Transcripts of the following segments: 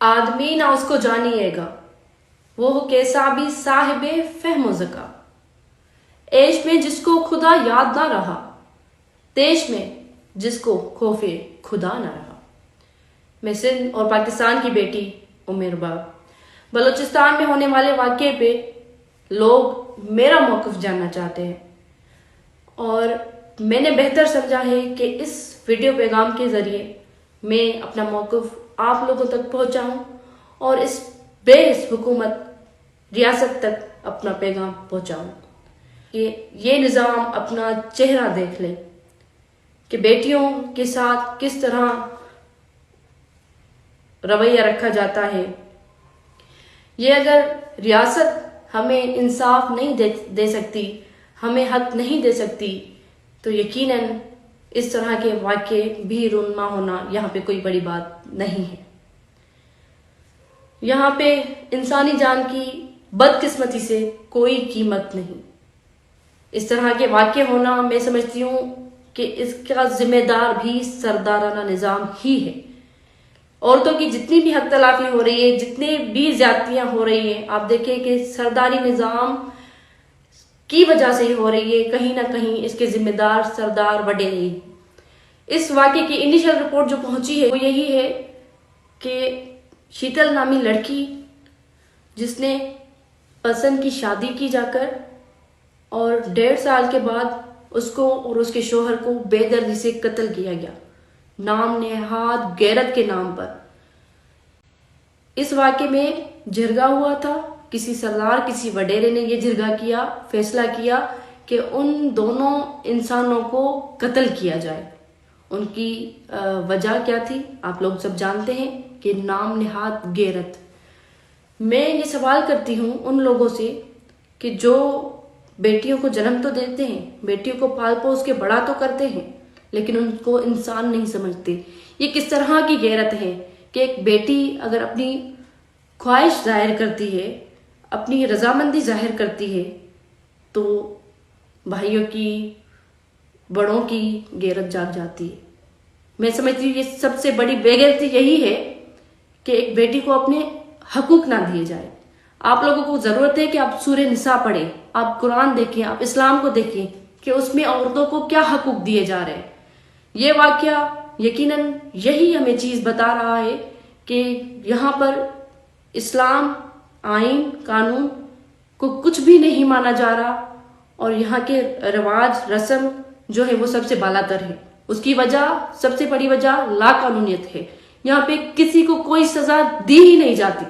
آدمی نہ اس کو جانیے گا، وہ کیسا بھی صاحب فہم و ذکا۔ عیش میں جس کو خدا یاد نہ رہا، تیش میں جس کو خوف خدا نہ رہا۔ میں سندھ اور پاکستان کی بیٹی رباب۔ بلوچستان میں ہونے والے واقعے پہ لوگ میرا موقف جاننا چاہتے ہیں، اور میں نے بہتر سمجھا ہے کہ اس ویڈیو پیغام کے ذریعے میں اپنا موقف آپ لوگوں تک پہنچاؤں اور اس بے حس حکومت ریاست تک اپنا پیغام پہنچاؤں کہ یہ نظام اپنا چہرہ دیکھ لے کہ بیٹیوں کے ساتھ کس طرح رویہ رکھا جاتا ہے۔ یہ اگر ریاست ہمیں انصاف نہیں دے سکتی، ہمیں حق نہیں دے سکتی، تو یقیناً اس طرح کے واقعے بھی رونما ہونا یہاں پہ کوئی بڑی بات نہیں ہے۔ یہاں پہ انسانی جان کی بدقسمتی سے کوئی قیمت نہیں۔ اس طرح کے واقع ہونا میں سمجھتی ہوں کہ اس کا ذمہ دار بھی سردارانہ نظام ہی ہے۔ عورتوں کی جتنی بھی حق تلافی ہو رہی ہے، جتنے بھی زیادتیاں ہو رہی ہیں، آپ دیکھیں کہ سرداری نظام کی وجہ سے ہی ہو رہی ہے۔ کہیں نہ کہیں اس کے ذمہ دار سردار وڈیرے ہی۔ اس واقعے کی انیشل رپورٹ جو پہنچی ہے وہ یہی ہے کہ شیتل نامی لڑکی جس نے پسند کی شادی کی جا کر، اور 1.5 سال کے بعد اس کو اور اس کے شوہر کو بے دردی سے قتل کیا گیا، نام نہاد غیرت کے نام پر۔ اس واقعے میں جرگہ ہوا تھا، کسی سردار کسی وڈیرے نے یہ جرگہ کیا، فیصلہ کیا کہ ان دونوں انسانوں کو قتل کیا جائے۔ ان کی وجہ کیا تھی آپ لوگ سب جانتے ہیں کہ نام نہاد غیرت۔ میں یہ سوال کرتی ہوں ان لوگوں سے کہ جو بیٹیوں کو جنم تو دیتے ہیں، بیٹیوں کو پال پوس کے بڑا تو کرتے ہیں، لیکن ان کو انسان نہیں سمجھتے۔ یہ کس طرح کی غیرت ہے کہ ایک بیٹی اگر اپنی خواہش ظاہر کرتی ہے، اپنی رضامندی ظاہر کرتی ہے، تو بھائیوں کی، بڑوں کی غیرت جاگ جاتی ہے۔ میں سمجھتی ہوں یہ سب سے بڑی بے غیرتی یہی ہے کہ ایک بیٹی کو اپنے حقوق نہ دیے جائے۔ آپ لوگوں کو ضرورت ہے کہ آپ سورہ نساء پڑھیں، آپ قرآن دیکھیں، آپ اسلام کو دیکھیں کہ اس میں عورتوں کو کیا حقوق دیے جا رہے ہیں۔ یہ واقعہ یقیناً یہی ہمیں چیز بتا رہا ہے کہ یہاں پر اسلام، آئین، قانون کو کچھ بھی نہیں مانا جا رہا، اور یہاں کے رواج رسم جو ہے وہ سب سے بالا تر ہے۔ اس کی وجہ، سب سے بڑی وجہ لا قانونیت ہے۔ یہاں پہ کسی کو کوئی سزا دی ہی نہیں جاتی۔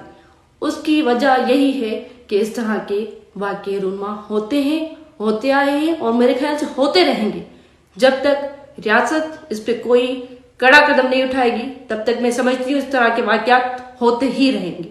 اس کی وجہ یہی ہے کہ اس طرح کے واقعے رونما ہوتے ہیں، ہوتے آئے ہیں، اور میرے خیال سے ہوتے رہیں گے جب تک ریاست اس پہ کوئی کڑا قدم نہیں اٹھائے گی۔ تب تک میں سمجھتی ہوں اس طرح کے واقعات ہوتے ہی رہیں گے۔